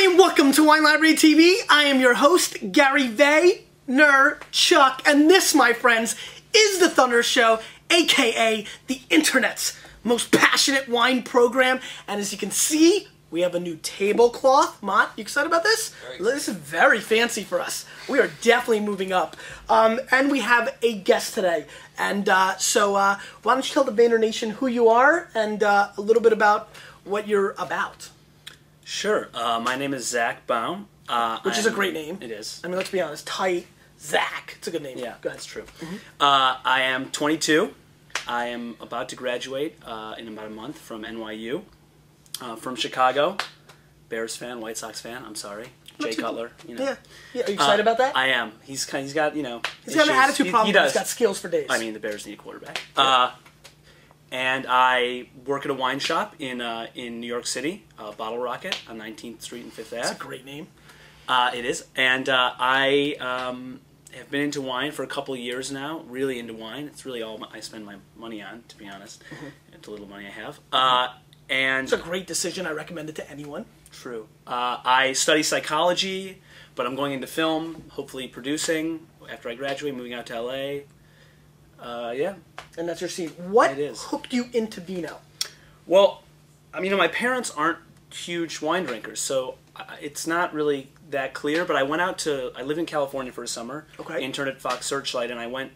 everybody, and welcome to Wine Library TV. I am your host, Gary Vaynerchuk, and this, my friends, is the Thunder Show, aka the internet's most passionate wine program. And as you can see, we have a new tablecloth. Mott, you excited about this? This is very fancy for us. We are definitely moving up. And we have a guest today. And so why don't you tell the Vayner Nation who you are and a little bit about what you're about. Sure. My name is Zach Baum. Which is a great name. It is. I mean, let's be honest. Tight. Zach. It's a good name. Yeah, go ahead. that's true. I am 22. I am about to graduate in about a month from NYU. From Chicago. Bears fan, White Sox fan. I'm sorry. Jay Cutler. You know. Yeah. Are you excited about that? I am. He's got, you know, he's got an attitude problem. He's got skills for days. I mean, the Bears need a quarterback. And I work at a wine shop in New York City, Bottle Rocket on 19th Street and 5th Ave. That's a great name. It is. And I have been into wine for a couple of years now, really into wine. It's really all I spend my money on, to be honest. It's a little money I have. And it's a great decision. I recommend it to anyone. True. I study psychology, but I'm going into film, hopefully producing after I graduate, moving out to LA. Yeah. And that's your scene. What hooked you into vino? Well, I mean, my parents aren't huge wine drinkers, so it's not really that clear, but I went out to, I lived in California for a summer, interned at Fox Searchlight, and I went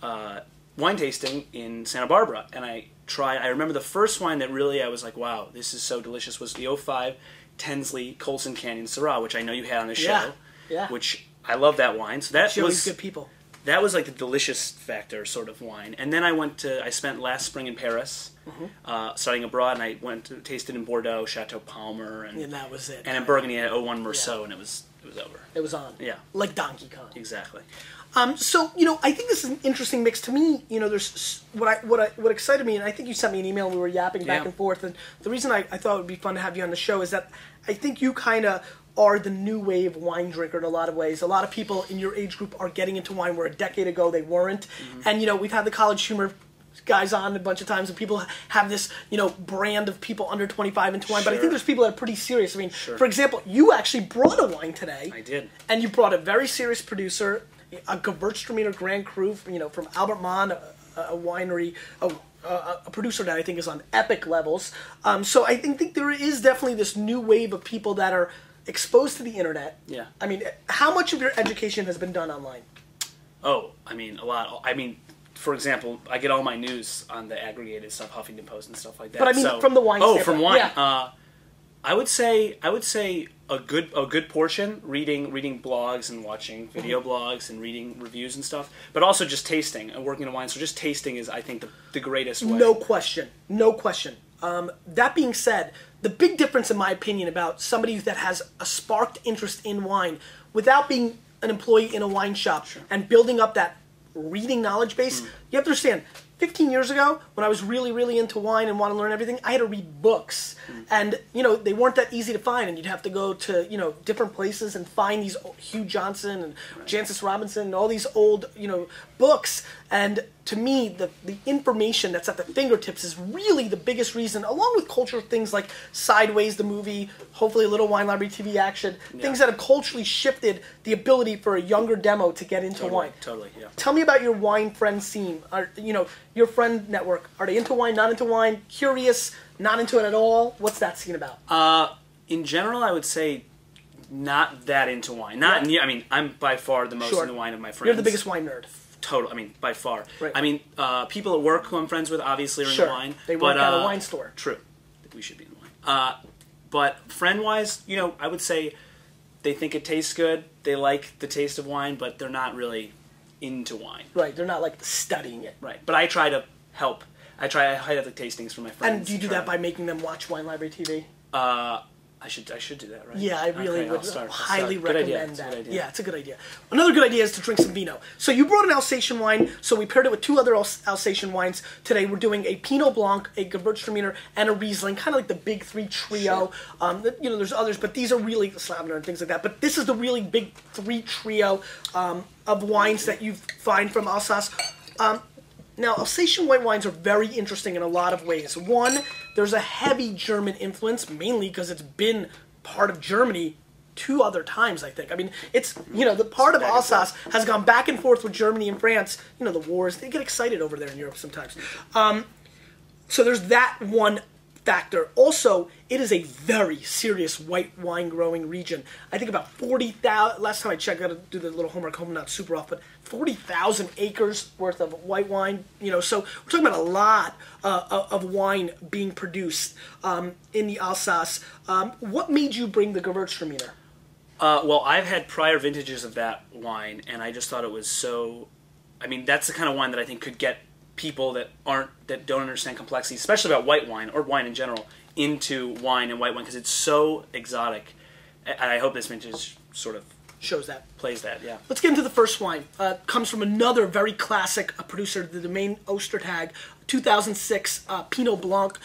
wine tasting in Santa Barbara, and I remember the first wine that really I was like, wow, this is so delicious, was the 05 Tensley Colson Canyon Syrah, which I know you had on the show, which I love that wine. So that was good people. That was like the delicious factor sort of wine. And then I spent last spring in Paris, studying abroad, and I went to tasted in Bordeaux, Chateau Palmer, and that was it. And in Burgundy I had 01 Meursault, and it was over. It was on. Yeah. Like Donkey Kong. Exactly. So, you know, I think this is an interesting mix. To me, you know, there's what excited me, and I think you sent me an email and we were yapping back and forth, and the reason I thought it would be fun to have you on the show is that I think you kind of are the new wave wine drinker in a lot of ways. A lot of people in your age group are getting into wine where a decade ago they weren't. And, you know, we've had the College Humor guys on a bunch of times, and people have this, you know, brand of people under 25 into wine. But I think there's people that are pretty serious. I mean, for example, you actually brought a wine today. I did. And you brought a very serious producer, a Gewurztraminer Grand Cru, you know, from Albert Mann, a winery, a producer that I think is on epic levels. So I think there is definitely this new wave of people that are exposed to the internet. Yeah. I mean, how much of your education has been done online? Oh, I mean, a lot. I mean, for example, I get all my news on the aggregated stuff, Huffington Post and stuff like that. But I mean, from the wine standpoint. From wine. Yeah. I would say a good portion reading blogs and watching video blogs and reading reviews and stuff, but also just tasting and working in wine. So just tasting is, I think, the greatest way. No question. No question. That being said, the big difference, in my opinion, about somebody that has a sparked interest in wine without being an employee in a wine shop and building up that reading knowledge base, you have to understand, 15 years ago, when I was really, really into wine and wanted to learn everything, I had to read books. And, you know, they weren't that easy to find, and you'd have to go to, you know, different places and find these Hugh Johnson and Jancis Robinson and all these old, you know, books. And to me, the information that's at the fingertips is really the biggest reason, along with cultural things like Sideways, the movie, hopefully a little Wine Library TV action, things that have culturally shifted the ability for a younger demo to get into wine. Totally, yeah. Tell me about your wine friend scene. You know, your friend network. Are they into wine, not into wine, curious, not into it at all? What's that scene about? In general, I would say not that into wine. I mean, I'm by far the most into wine of my friends. You're the biggest wine nerd. Total. I mean, by far. Right. I mean, people at work who I'm friends with obviously are into wine. They work at a wine store. True. We should be in wine. But friend-wise, you know, I would say they think it tastes good. They like the taste of wine, but they're not really into wine. Right. They're not like studying it. Right. But I try to help. I have the tastings for my friends. And do you do that by making them watch Wine Library TV? I should do that, right? Yeah, I really would highly recommend that. Good idea. Yeah, it's a good idea. Another good idea is to drink some vino. So you brought an Alsatian wine, so we paired it with two other Alsatian wines. Today we're doing a Pinot Blanc, a Gewurztraminer, and a Riesling, kind of like the big three trio. You know, there's others, but these are really Slavner and things like that. But this is the really big three trio of wines that you find from Alsace. Now, Alsatian white wines are very interesting in a lot of ways. One, there's a heavy German influence, mainly because it's been part of Germany 2 other times, I think. I mean, it's, you know, the part of Alsace has gone back and forth with Germany and France. You know, the wars, they get excited over there in Europe sometimes. So there's that one factor. Also, it is a very serious white wine growing region. I think about 40,000, last time I checked, I got to do the little homework, home not super off, but 40,000 acres worth of white wine, you know, so we're talking about a lot of wine being produced in the Alsace. What made you bring the Gewurztraminer? Well, I've had prior vintages of that wine, and I just thought it was so, I mean, that's the kind of wine that I think could get people that don't understand complexity, especially about white wine or wine in general, into wine and white wine because it's so exotic. And I hope this vintage sort of shows that, plays that. Yeah. Let's get into the first wine. Comes from another very classic producer, the domain Ostertag, 2006 Pinot Blanc.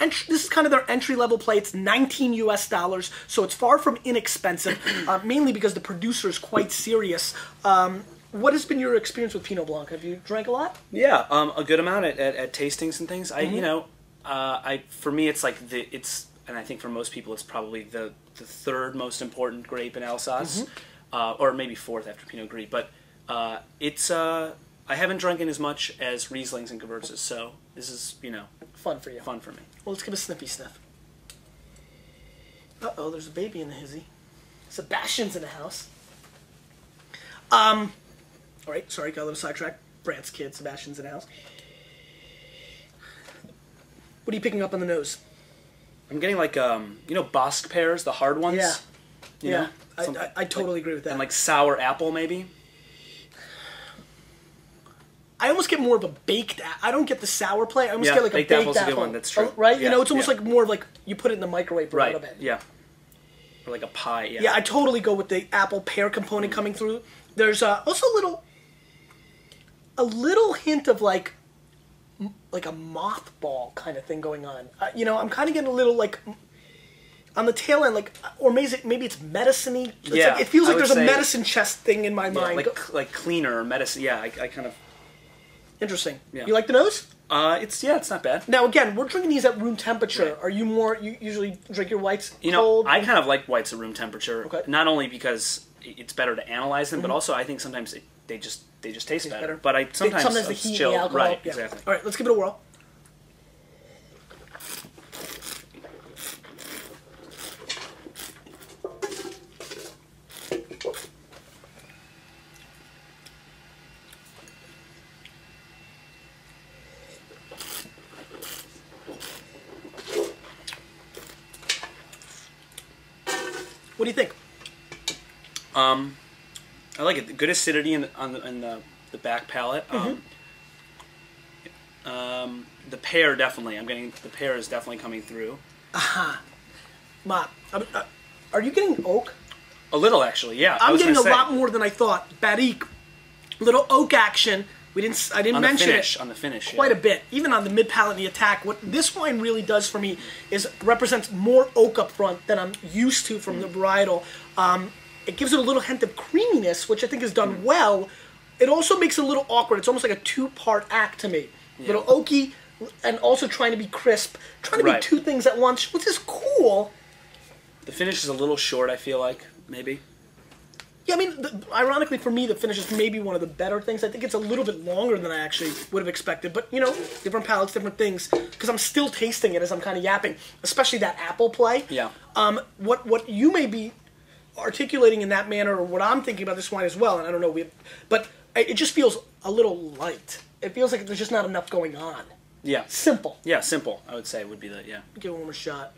This is kind of their entry level play. It's $19 US, so it's far from inexpensive. Mainly because the producer is quite serious. What has been your experience with Pinot Blanc? Have you drank a lot? Yeah, a good amount at tastings and things. You know, for me, it's like and I think for most people, it's probably the third most important grape in Alsace, or maybe fourth after Pinot Gris. But I haven't drunk in as much as Rieslings and Gewurzes, so this is, you know, fun for you. Fun for me. Well, let's give a sniffy sniff. Uh-oh, there's a baby in the hizzy. Sebastian's in the house. All right, sorry, got a little sidetrack. Brant's kid, Sebastian's in the house. What are you picking up on the nose? I'm getting like, you know, Bosc pears, the hard ones? Yeah. You know? I totally agree with that. And like sour apple, maybe? I almost get more of a baked apple. I don't get the sour play. I almost get like a baked apple's apple. A good one, that's true. Right? Yeah, You know, it's almost like more of like you put it in the microwave for a little bit. Yeah. Or like a pie, yeah. Yeah, I totally go with the apple pear component coming through. There's also a little hint of like a mothball kind of thing going on. You know, I'm kind of getting a little like on the tail end, like, or maybe it's medicine-y. Yeah, like, it feels like there's a medicine chest thing in my mind. Like cleaner or medicine. Yeah, I kind of. Interesting. Yeah. You like the nose? It's not bad. Now again, we're drinking these at room temperature. Right. Are you you usually drink your whites cold? I kind of like whites at room temperature. Okay. Not only because it's better to analyze them, but also I think sometimes they just taste better. But sometimes the heat, chill. the alcohol. Right, yeah. exactly. All right, let's give it a whirl. What do you think? I like it. Good acidity in the back palate. The pear definitely. The pear is definitely coming through. Aha. Are you getting oak? A little, actually. Yeah. I'm getting a lot more than I thought. Barriques, little oak action. I didn't mention it on the finish quite a bit. Even on the mid palate and the attack, what this wine really does for me is represents more oak up front than I'm used to from the varietal. It gives it a little hint of creaminess, which I think is done well. It also makes it a little awkward. It's almost like a two-part act to me. Yeah. Little oaky, and also trying to be crisp. Trying to be two things at once, which is cool. The finish is a little short, I feel like, maybe. Yeah, I mean, ironically for me, the finish is maybe one of the better things. I think it's a little bit longer than I actually would have expected. But, you know, different palates, different things. Because I'm still tasting it as I'm kind of yapping. Especially that apple play. Yeah. What you may be articulating in that manner, or what I'm thinking about this wine as well, and I don't know, but it just feels a little light. It feels like there's just not enough going on. Yeah. Simple. Yeah, simple, I would say, would be the, yeah. Give it one more shot.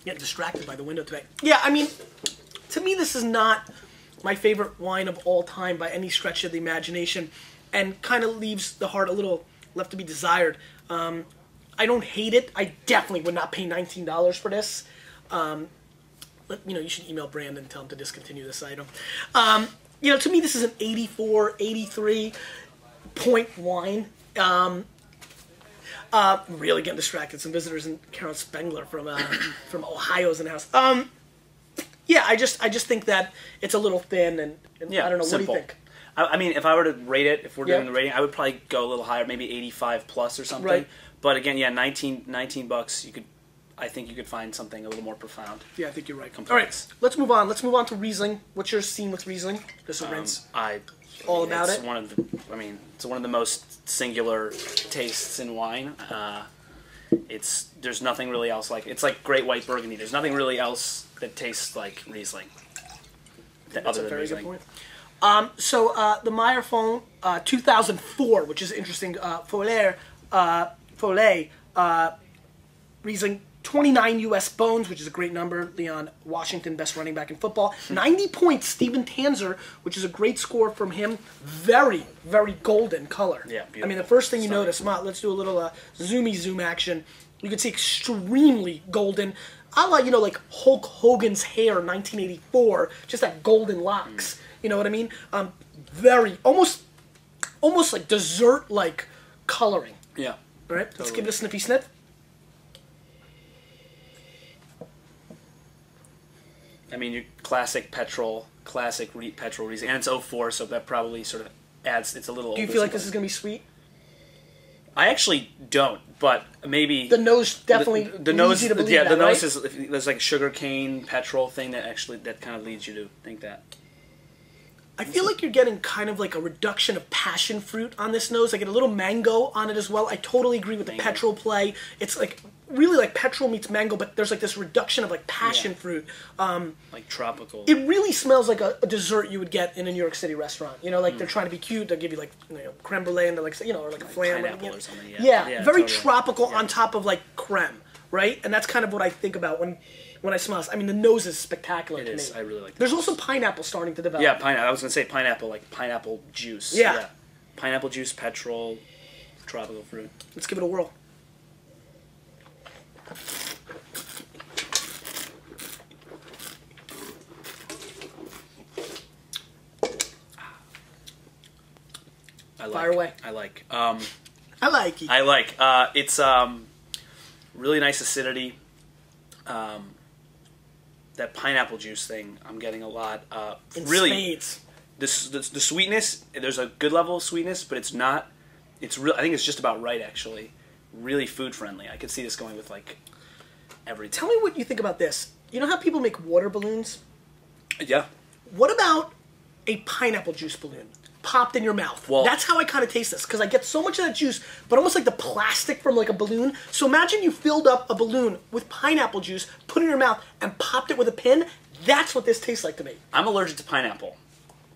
Getting distracted by the window today. Yeah, I mean, to me this is not my favorite wine of all time by any stretch of the imagination, and kind of leaves the heart a little left to be desired. I don't hate it. I definitely would not pay $19 for this. You should email Brandon and tell him to discontinue this item. To me this is an 84, 83 point wine. Really getting distracted. Some visitors and Carol Spengler from Ohio's in the house. I just think that it's a little thin, and I don't know. Simple. What do you think? I mean, if I were to rate it, if we're doing the rating, I would probably go a little higher, maybe 85 plus or something. Right. But again, yeah, 19 bucks. I think you could find something a little more profound. Yeah, I think you're right. Complex. All right, let's move on. Let's move on to Riesling. What's your scene with Riesling? Just a rinse. All about it. It's one of the most singular tastes in wine. There's nothing really else like it. It's like great white Burgundy. There's nothing really else that tastes like Riesling. That's a very good point. So the Meyer Fonne 2004, which is interesting. Pfoeller, Riesling. 29 U.S. bones, which is a great number. Leon Washington, best running back in football. 90 points, Steven Tanzer, which is a great score from him. Very, very golden color. Yeah, beautiful. I mean, the first thing you notice, let's do a little zoom action. You can see extremely golden. A la, like Hulk Hogan's hair in 1984. Just that golden locks. You know what I mean? Very, almost like dessert-like coloring. Yeah. All right, let's give it a sniffy sniff. I mean, your classic petrol Riesling, and it's 04, so that probably sort of adds. It's a little. Do you feel like this is going to be sweet? I actually don't, but maybe the nose definitely the nose. You to believe yeah, that, the nose right? is there's like sugar cane petrol thing that kind of leads you to think that. I feel like you're getting kind of like a reduction of passion fruit on this nose. I get a little mango on it as well. I totally agree with the petrol play. It's like really like petrol meets mango, but there's like this reduction of like passion fruit. Like tropical. It really smells like a dessert you would get in a New York City restaurant. Like they're trying to be cute. They'll give you like creme brulee and they're like or like a flan. Pineapple or something. Yeah, very totally. tropical on top of like creme, right? And that's kind of what I think about when I smell this. I mean, the nose is spectacular to me. I really like that. There's also pineapple starting to develop. Yeah, pineapple. I was going to say pineapple, like pineapple juice. Yeah. Pineapple juice, petrol, tropical fruit. Let's give it a whirl. Fire away. I like. I like it. I like. It's really nice acidity. That pineapple juice thing I'm getting a lot. In really, spades. The sweetness. There's a good level of sweetness, but it's not. It's real. I think it's just about right actually. Really food friendly. I could see this going with like everything. Tell me what you think about this. You know how people make water balloons? Yeah. What about a pineapple juice balloon? Popped in your mouth. Well, that's how I kind of taste this, because I get so much of that juice, but almost like the plastic from like a balloon. So imagine you filled up a balloon with pineapple juice, put it in your mouth, and popped it with a pin. That's what this tastes like to me. I'm allergic to pineapple.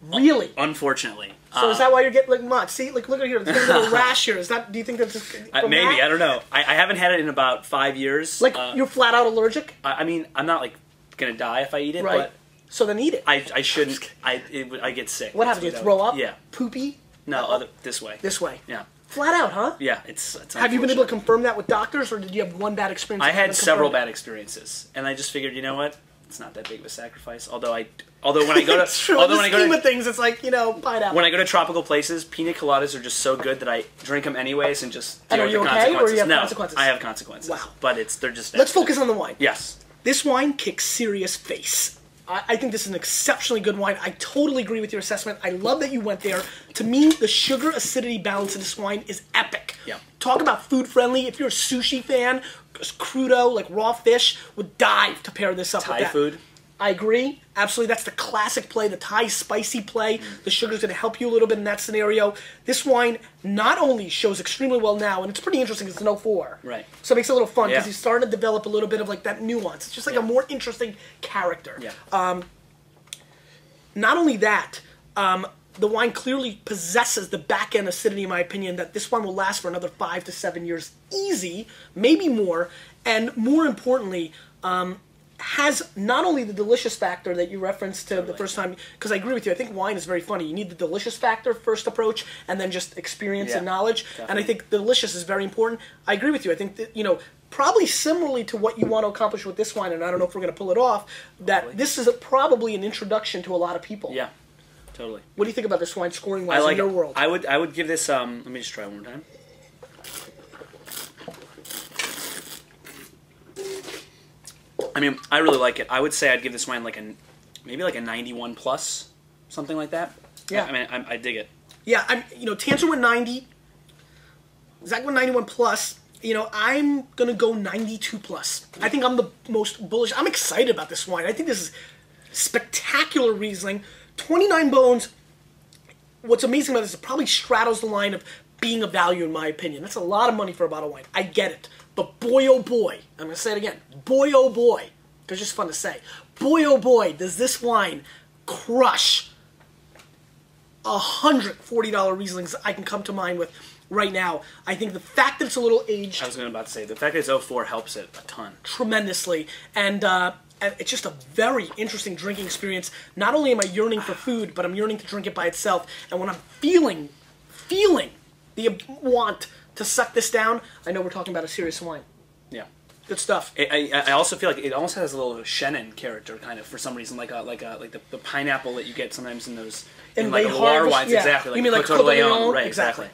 Really? Unfortunately. So is that why you're getting like much? See, like look at here, there's a little rash here. Is that? Do you think that's just from maybe? that? I don't know. I haven't had it in about 5 years. Like you're flat out allergic? I mean, I'm not like gonna die if I eat it, Right. but So then eat it. I shouldn't. I get sick. What happens? You throw up? Yeah. Poopy? No, this way. This way. Yeah. Flat out, huh? Yeah, it's Have you been able to confirm that with doctors, or did you have one bad experience? I and haven't had several confirmed bad experiences, and I just figured, you know what? It's not that big of a sacrifice. Although when I go to, It's true. although In when the I go scheme to of things, it's like pineapple. when I go to tropical places, pina coladas are just so good that I drink them anyways and just And deal are you with the okay, or consequences. you have No, consequences? I have consequences. Wow. But they're just. Let's focus on the wine. Yes. This wine kicks serious face. I think this is an exceptionally good wine. I totally agree with your assessment. I love that you went there. To me, the sugar acidity balance of this wine is epic. Yeah. Talk about food friendly. If you're a sushi fan, crudo, like raw fish, would dive to pair this up with Thai that. food. I agree. Absolutely. That's the classic play, the Thai spicy play. The sugar's going to help you a little bit in that scenario. This wine not only shows extremely well now, and it's pretty interesting, it's an 04. Right. So it makes it a little fun because Yeah. he's starting to develop a little bit of like that nuance. It's just like a more interesting character. Yeah. Not only that, the wine clearly possesses the back-end acidity, in my opinion, that this wine will last for another 5 to 7 years easy, maybe more, and more importantly, has not only the delicious factor that you referenced to the first time, because I agree with you, I think wine is very funny. You need the delicious factor first approach, and then just experience and knowledge, definitely. and I think delicious is very important. I agree with you. I think that, probably similarly to what you want to accomplish with this wine, and I don't know if we're going to pull it off, that this is probably an introduction to a lot of people. Yeah. Totally. What do you think about this wine scoring-wise in your world? I would give this. Let me just try one more time. I mean, I really like it. I would say I'd give this wine maybe like a 91 plus, something like that. Yeah. I mean, I dig it. Yeah, Tanser went 90. Zach went 91 plus. I'm going to go 92 plus. I think I'm the most bullish. I'm excited about this wine. I think this is spectacular Riesling. 29 bones. What's amazing about this is it probably straddles the line of being a value in my opinion. That's a lot of money for a bottle of wine. I get it. But boy, oh boy, I'm going to say it again. Boy, oh boy. It's just fun to say. Boy, oh boy, does this wine crush $140 Rieslings I can come to mind with right now. I think the fact that it's a little aged... I was about to say, the fact that it's 04 helps it a ton. Tremendously. And it's just a very interesting drinking experience. Not only am I yearning for food, but I'm yearning to drink it by itself. And when I'm feeling the want to suck this down, I know we're talking about a serious wine. Yeah. Good stuff. I also feel like it almost has a little Chenin character, kind of, for some reason, like the pineapple that you get sometimes in those in like Loire wines. Yeah. Exactly. Like you mean like Coteau de Leon? Right, exactly.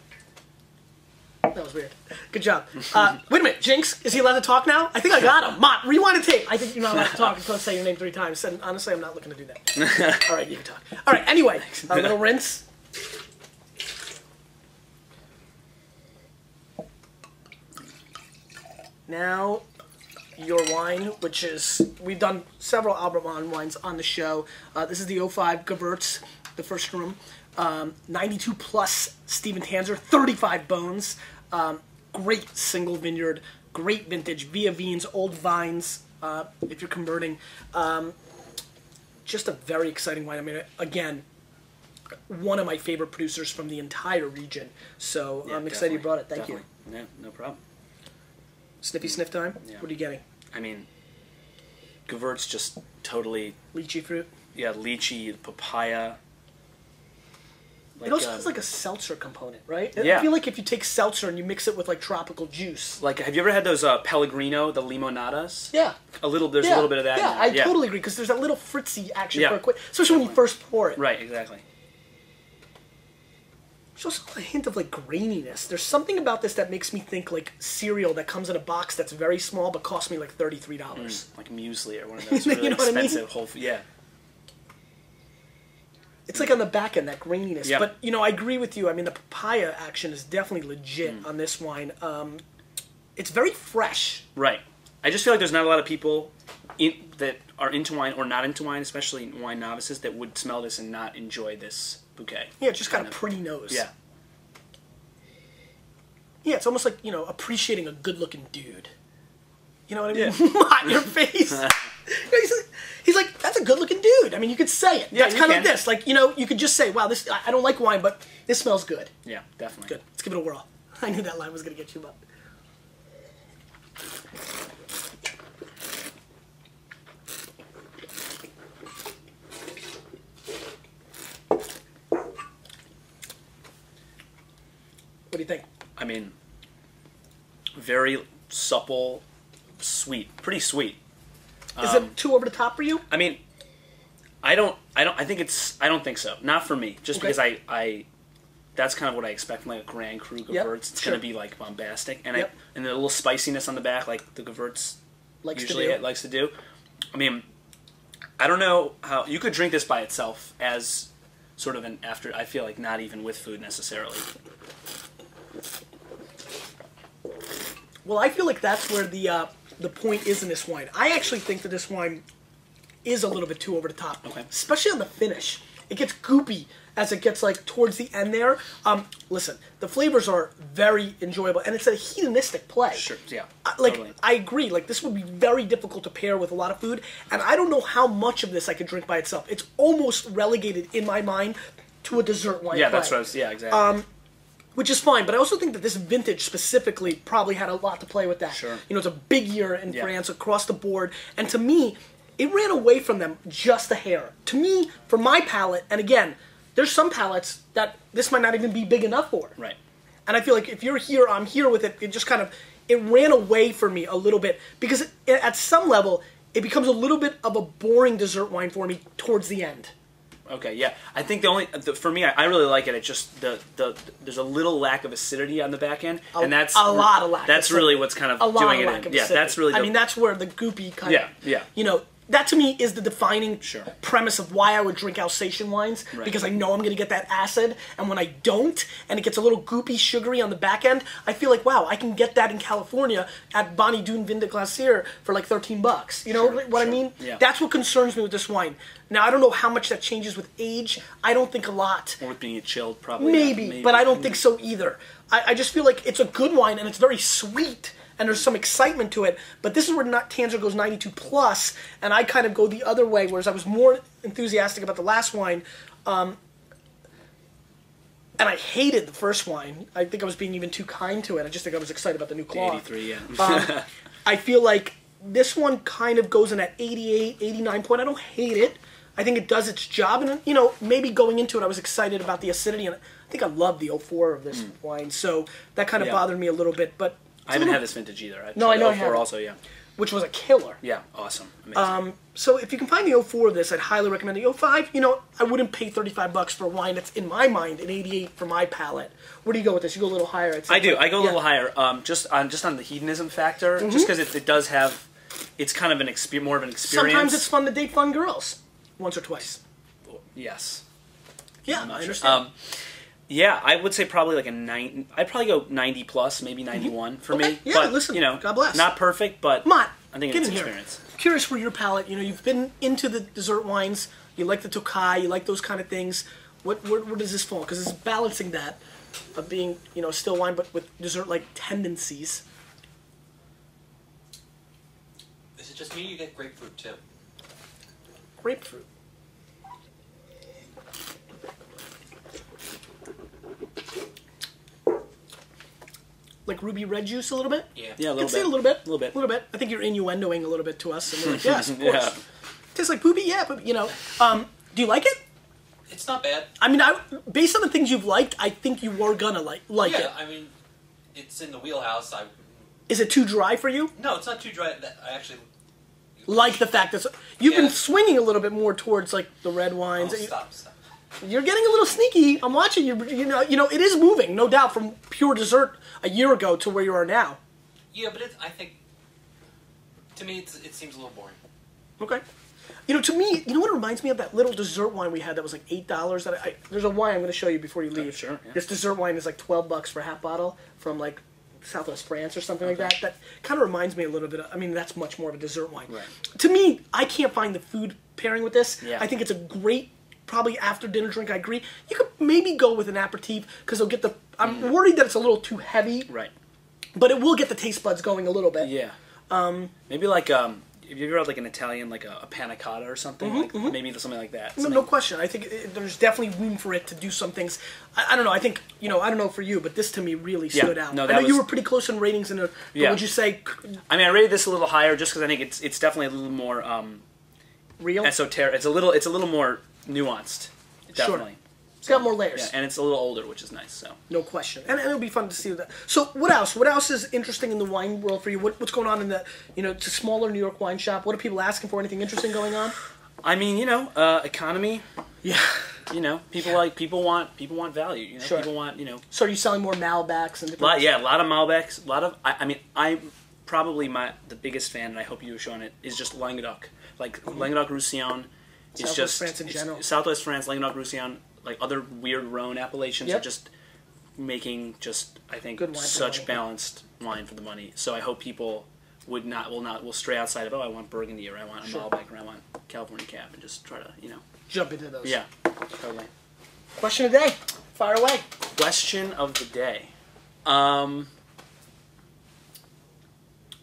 That was weird. Good job. Wait a minute, Jinx, is he allowed to talk now? I think I got him. Mott, rewind the tape. I think you're not allowed to talk until I say your name 3 times. And honestly, I'm not looking to do that. All right, you can talk. All right, anyway, a little rinse. Now, your wine, which is, we've done several Albert Mann wines on the show. This is the 05 Gewurz, the first room. 92 plus Stephen Tanser, 35 bones. Great single vineyard, great vintage, Vignes, old vines, if you're converting. Just a very exciting wine. I mean, again, one of my favorite producers from the entire region. So yeah, I'm excited you brought it. Thank you. Yeah, no problem. Sniffy sniff time? Yeah. What are you getting? I mean, Gewurz just totally... Lychee fruit? Yeah, lychee, papaya. Like, it also has like a seltzer component, right? Yeah. I feel like if you take seltzer and you mix it with like tropical juice. Like, have you ever had those Pellegrino, the limonadas? Yeah. There's a little bit of that. Yeah, I totally agree, because there's that little fritzy action for a quick, especially when you first pour it. Right, exactly. There's also a hint of like graininess. There's something about this that makes me think like cereal that comes in a box that's very small but costs me like $33. Like muesli or one of those really expensive whole food. Yeah. It's like on the back end, that graininess. Yep. But, I agree with you. I mean, the papaya action is definitely legit on this wine. It's very fresh. Right. I just feel like there's not a lot of people that are into wine or not into wine, especially wine novices, that would smell this and not enjoy this bouquet. Yeah, it's just got a pretty nose. Yeah. Yeah, it's almost like, appreciating a good-looking dude. You know what I mean? Yeah. On your face. He's like, that's a good-looking dude. I mean, you could say it. Yeah, that's kind of like this. Like, you could just say, wow, this I don't like wine, but this smells good. Yeah, definitely. Good. Let's give it a whirl. I knew that line was going to get you up. What do you think? I mean, very supple, sweet, pretty sweet. Is it too over the top for you? I mean, I don't think so. Not for me. Just because I that's kind of what I expect from like a Grand Cru Gewurz. It's going to be like bombastic, and and the little spiciness on the back, like the Gewurz usually likes to do. I mean, I don't know how you could drink this by itself as sort of an after. I feel like not even with food necessarily. Well, I feel like that's where the point is in this wine. I actually think that this wine is a little bit too over the top, especially on the finish. It gets goopy as it gets like towards the end there. Listen, the flavors are very enjoyable, and it's a hedonistic play. Sure, yeah. Totally. I agree. Like, this would be very difficult to pair with a lot of food, and I don't know how much of this I could drink by itself. It's almost relegated in my mind to a dessert wine. Yeah, that's what I was. Yeah, exactly. Which is fine, but I also think that this vintage specifically probably had a lot to play with that. Sure. It's a big year in France across the board, and to me, it ran away from them just a hair. To me, for my palate, and again, there's some palates that this might not even be big enough for. Right. And I feel like if you're here, I'm here with it. It just kind of, it ran away from me a little bit because at some level, it becomes a little bit of a boring dessert wine for me towards the end. Okay, yeah. I think for me, I really like it. It's just there's a little lack of acidity on the back end, and that's a lot of lack. That's really what's kind of doing it. Yeah, that's really. I mean, that's where the goopy kind of. Yeah. that to me is the defining premise of why I would drink Alsatian wines, because I know I'm going to get that acid, and when I don't, and it gets a little goopy, sugary on the back end, I feel like, wow, I can get that in California at Bonnie Doon Vin de Glacier for like $13. You know what I mean? Yeah. That's what concerns me with this wine. Now, I don't know how much that changes with age. I don't think a lot. Or with being chilled, probably. Maybe, but I don't think so either. I just feel like it's a good wine, and it's very sweet, and there's some excitement to it, but this is where Tanzer goes 92 plus, and I kind of go the other way, whereas I was more enthusiastic about the last wine, and I hated the first wine. I think I was being even too kind to it. I just think I was excited about the new cloth. 83, yeah. I feel like this one kind of goes in at 88, 89 point. I don't hate it. I think it does its job, and you know, maybe going into it I was excited about the acidity, and I think I love the 04 of this wine, so that kind of bothered me a little bit, but I haven't had this vintage either. No, I know I 04 haven't. also, yeah. Which was a killer. Yeah, awesome. Amazing. So if you can find the 04 of this, I'd highly recommend the 05. You know, I wouldn't pay $35 for a wine that's, in my mind, an 88 for my palate. Where do you go with this? You go a little higher, I'd say. I do. I go a little higher. Just on the hedonism factor, just because it does have, it's kind of more of an experience. Sometimes it's fun to date fun girls. Once or twice. Yes. Yeah, I understand. Yeah, I would say probably like a 9. I'd probably go 90 plus, maybe 91 for me. Yeah, but, listen, you know, God bless. Not perfect, but Mott, I think get it's in here. experience. Curious for your palate. You know, you've been into the dessert wines. You like the Tokai. You like those kind of things. Where does this fall? Because it's balancing that of being, you know, still wine, but with dessert-like tendencies. Is it just me? You get grapefruit too. Grapefruit. Like ruby red juice a little bit? Yeah. Yeah, a little I can see bit. it a little bit. A little bit. A little bit. I think you're innuendoing a little bit to us. And we're like, yes, of course. Yeah. Tastes like poopy? Yeah, but, you know. Do you like it? It's not bad. I mean, based on the things you've liked, I think you are gonna like it. Yeah, I mean, it's in the wheelhouse. Is it too dry for you? No, it's not too dry. I actually Like the fact that you've been swinging a little bit more towards like the red wines. Oh, stop. You're getting a little sneaky. I'm watching you. You know, it is moving, no doubt, from pure dessert a year ago to where you are now. Yeah, but I think to me it seems a little boring. Okay. You know, to me, you know what it reminds me of? That little dessert wine we had that was like $8. There's a wine I'm going to show you before you leave. Sure. Yeah. This dessert wine is like $12 for a half bottle from like Southwest France or something like that. That kind of reminds me a little bit of, I mean, that's much more of a dessert wine. Right. To me, I can't find the food pairing with this. Yeah. I think it's a great, probably after dinner drink. I agree. You could maybe go with an aperitif because it'll get the, I'm worried that it's a little too heavy. Right. But it will get the taste buds going a little bit. Yeah. Maybe like, if you ever had like an Italian, like a panna cotta or something, maybe something like that. No question. I think there's definitely room for it to do some things. I don't know. I think, you know, I don't know for you, but this to me really stood out. No, I know you were pretty close in ratings, but would you say... I mean, I rated this a little higher just because I think it's definitely a little more real? esoteric. It's a little more nuanced. Definitely. Sure. It's got more layers. Yeah, and it's a little older, which is nice. So no question, and it'll be fun to see that. So what else? What else is interesting in the wine world for you? What's going on in the it's a smaller New York wine shop? What are people asking for? Anything interesting going on? I mean, economy. Yeah. People want value. Sure. People want So are you selling more Malbecs and different? a lot of Malbecs. A lot of. I mean, I'm probably the biggest fan, and I hope you've shown it. Is just Languedoc, like Languedoc-Roussillon. It's Southwest just France in general. Southwest France, Languedoc-Roussillon. Like other weird Rhone appellations are just making I think such balanced wine for the money. So I hope people will stray outside of I want Burgundy or I want a Malbec or I want California Cab and just try to jump into those. Yeah, totally. Question of the day. Fire away. Question of the day. All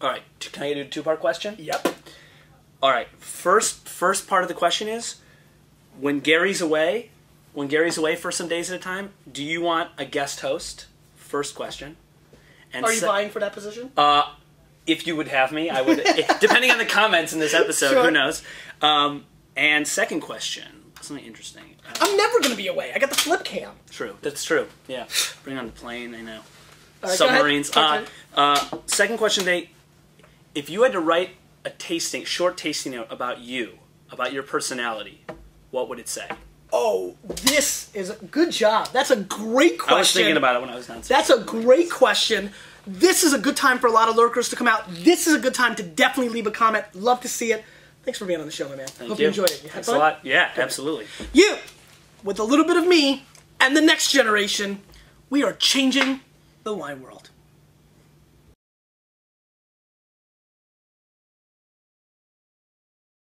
right, can I do a 2-part question? Yep. All right. First part of the question is when Gary's away for some days at a time, do you want a guest host? First question. And are you vying for that position? If you would have me, I would. Depending on the comments in this episode, who knows? And second question, something interesting. I'm never going to be away. I got the flip cam. True. That's true. Yeah. Bring on the plane. I know. Right, submarines. Second question, if you had to write a short tasting note about your personality, what would it say? Oh, this is a good job. That's a great question. I was thinking about it when I was downstairs. That's a great question. This is a good time for a lot of lurkers to come out. This is a good time to definitely leave a comment. Love to see it. Thanks for being on the show, my man. Thank Hope you. you enjoyed it. You had Thanks fun? a lot. Yeah, absolutely. You, with a little bit of me and the next generation, we are changing the wine world.